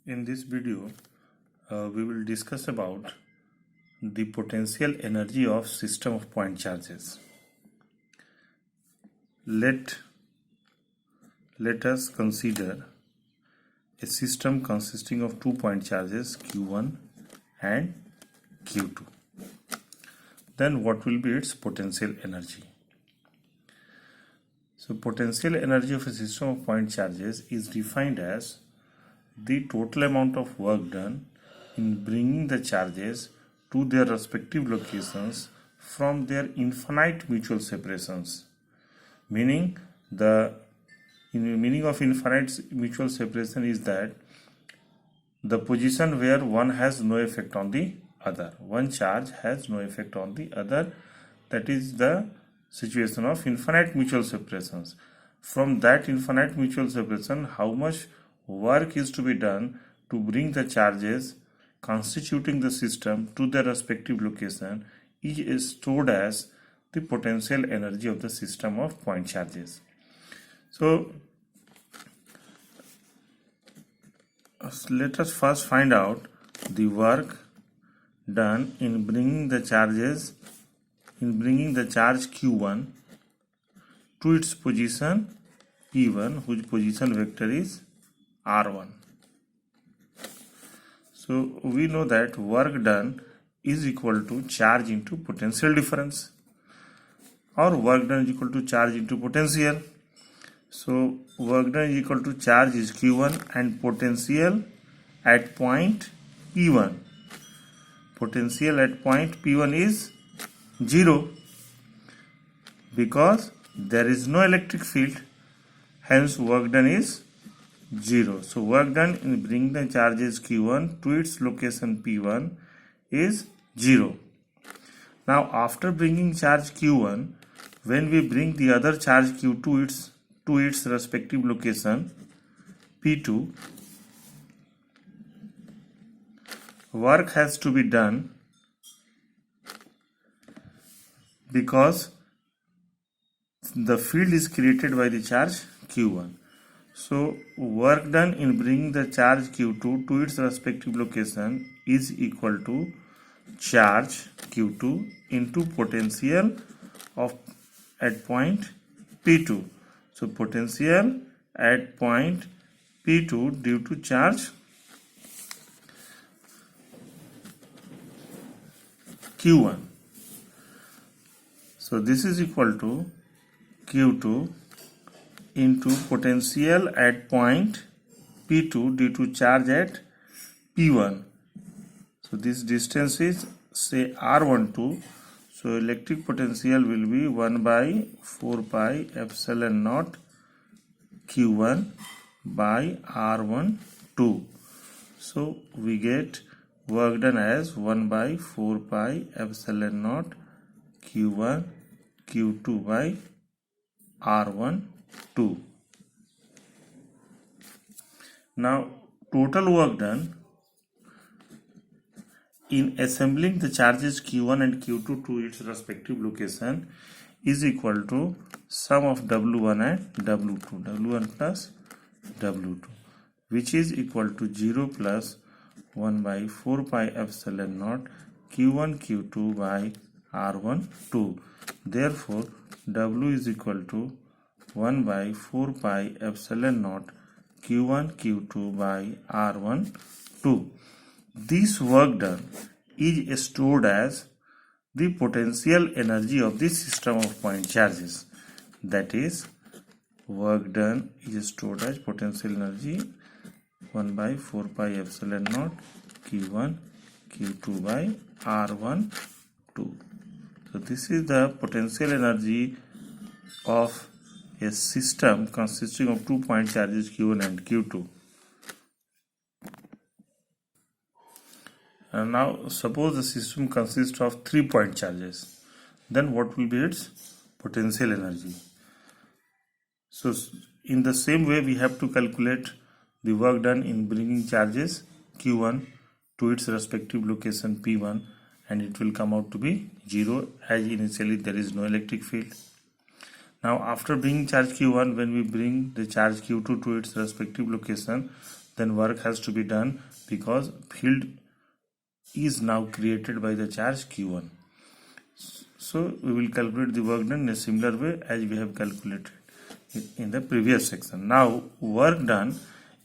In this video, we will discuss about the potential energy of system of point charges. Let us consider a system consisting of 2 point charges Q1 and Q2. Then what will be its potential energy? So potential energy of a system of point charges is defined as the total amount of work done in bringing the charges to their respective locations from their infinite mutual separations. Meaning the meaning of infinite mutual separation is that the position where one has no effect on the other. One charge has no effect on the other. That is the situation of infinite mutual separations. From that infinite mutual separation, how much work is to be done to bring the charges constituting the system to their respective location is stored as the potential energy of the system of point charges. So let us first find out the work done in bringing the charge Q1 to its position P1, whose position vector is R1. So we know that work done is equal to charge into potential difference, or work done is equal to charge into potential. So work done is equal to charge is Q1 and potential at point P1. Potential at point P1 is 0 because there is no electric field, hence work done is 0. So work done in bringing the charges Q1 to its location P1 is 0. Now after bringing charge Q1, when we bring the other charge Q2 to its respective location P2, work has to be done because the field is created by the charge Q1. So work done in bringing the charge Q2 to its respective location is equal to charge Q2 into potential at point P2. So potential at point P2 due to charge Q1. So this is equal to Q2 into potential at point P2 due to charge at P1. So this distance is say R12. So electric potential will be 1 by 4 pi epsilon naught Q1 by R12. So we get work done as 1 by 4 pi epsilon naught Q1 Q2 by R12. Now total work done in assembling the charges Q1 and Q2 to its respective location is equal to sum of W1 and W2, W1 plus W2, which is equal to 0 plus 1 by 4 pi epsilon naught Q1 Q2 by R12. Therefore, W is equal to 1 by 4 pi epsilon naught Q1 Q2 by R12. This work done is stored as the potential energy of the system of point charges. That is, work done is stored as potential energy 1 by 4 pi epsilon naught Q1 Q2 by R12. So this is the potential energy of a system consisting of 2 point charges Q1 and Q2. And now suppose the system consists of 3 point charges, then what will be its potential energy? So in the same way we have to calculate the work done in bringing charges Q1 to its respective location P1, and it will come out to be 0 as initially there is no electric field. Now after bringing charge Q1, when we bring the charge Q2 to its respective location, then work has to be done because field is now created by the charge q1. So we will calculate the work done in a similar way as we have calculated in the previous section. Now work done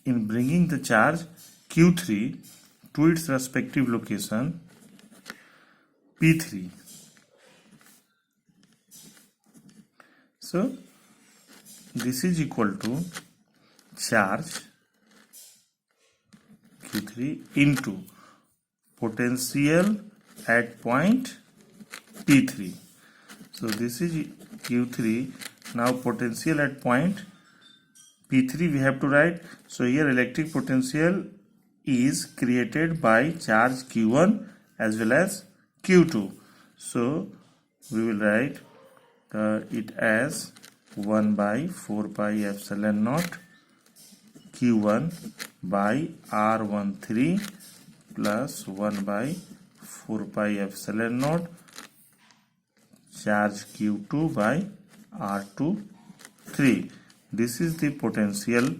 in bringing the charge q3 to its respective location p3. So this is equal to charge q3 into potential at point p3. So this is q3. Now potential at point p3 we have to write. So here electric potential is created by charge q1 as well as q2. So we will write it as 1 by 4 pi epsilon naught q1 by r13 plus 1 by 4 pi epsilon naught charge q2 by r23. This is the potential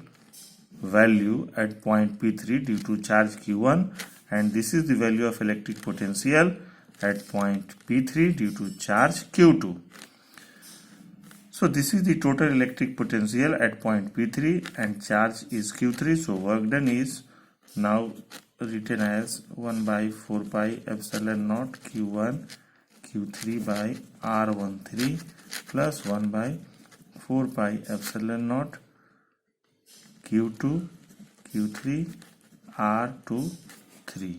value at point p3 due to charge q1, and this is the value of electric potential at point p3 due to charge q2. So this is the total electric potential at point p3 and charge is q3. So work done is now written as 1 by 4 pi epsilon naught q1 q3 by r13 plus 1 by 4 pi epsilon naught q2 q3 r23.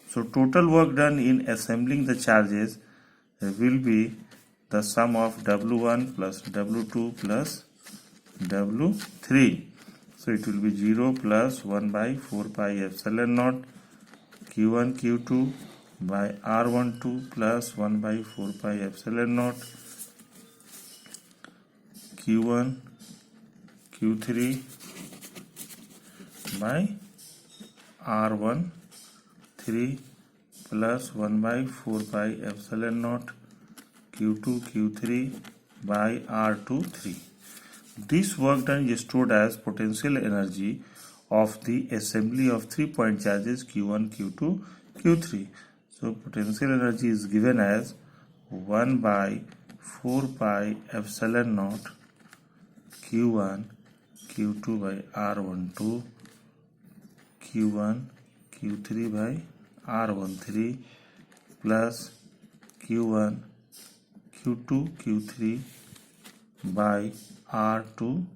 So total work done in assembling the charges will be the sum of W1 plus W2 plus W3. So it will be 0 plus 1 by 4 pi epsilon naught Q1 Q2 by R12 plus 1 by 4 pi epsilon naught Q1 Q3 by R13 plus 1 by 4 pi epsilon naught Q2 Q3 by R23. This work done is stored as potential energy of the assembly of 3-point charges Q1, Q2, Q3. So potential energy is given as 1 by 4 pi epsilon naught Q1, Q2 by R12, Q1, Q3 by R13 plus Q1, Q2, Q3 by R23.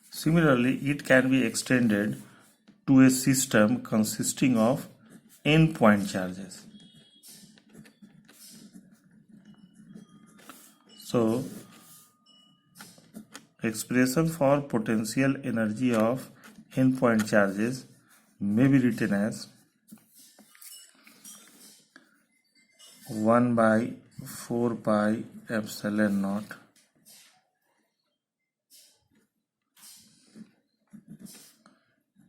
Similarly, it can be extended to a system consisting of n-point charges. So, expression for potential energy of n-point charges may be written as 1 by 4 pi epsilon naught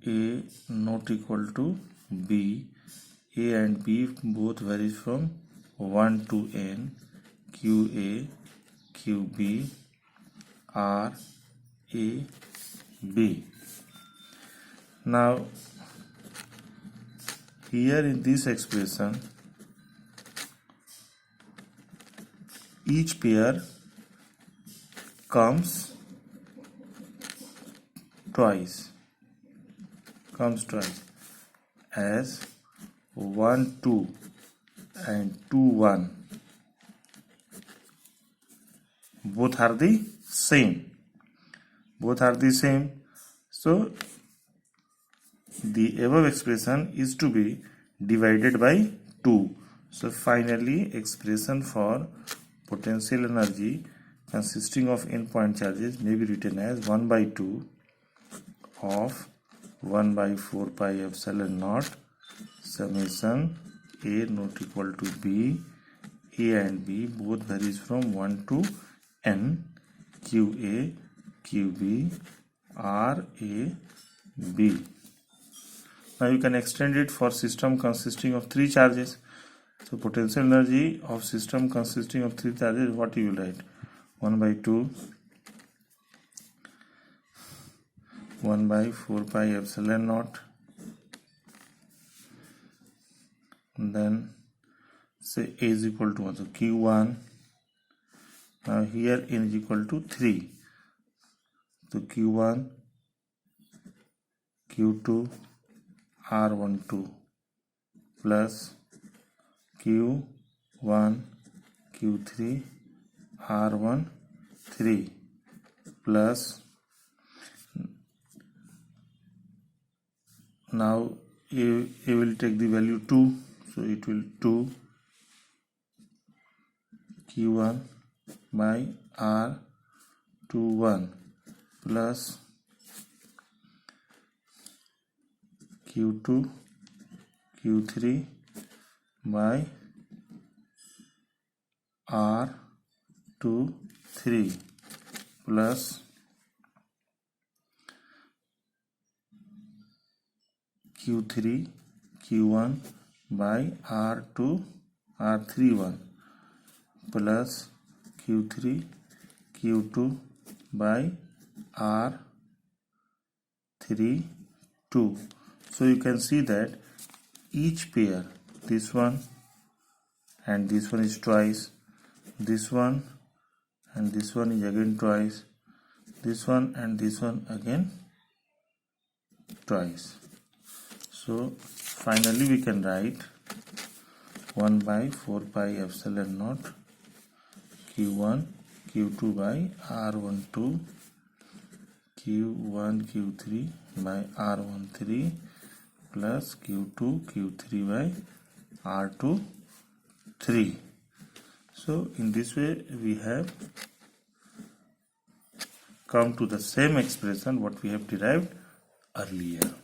A not equal to B. A and B both varies from 1 to n. QA, QB, R, A, B. Now, here in this expression, each pair comes twice as 1 2 and 2 1 both are the same. So the above expression is to be divided by 2. So finally expression for potential energy consisting of n-point charges may be written as 1 by 2 of 1 by 4 pi epsilon naught summation A not equal to B. A and B both varies from 1 to n. QA, QB, R, A, B. Now you can extend it for system consisting of 3 charges. So potential energy of system consisting of 3 charges, what you will write? 1 by 2 1 by 4 pi epsilon naught. Then say A is equal to 1, so Q1. Now here N is equal to 3. So Q1, Q2, R12 plus Q1, Q3, R13 plus, now A will take the value 2, so it will 2 Q1 by R21 plus Q2, Q3 by R23 plus Q3, Q1 by R31 plus Q3, Q2 by R32. So you can see that each pair, this one and this one is twice, this one and this one is again twice, this one and this one again twice. So finally we can write 1 by 4 pi epsilon naught Q1 Q2 by R12 Q1 Q3 by R13 plus Q2 Q3 by R23. So in this way we have come to the same expression what we have derived earlier.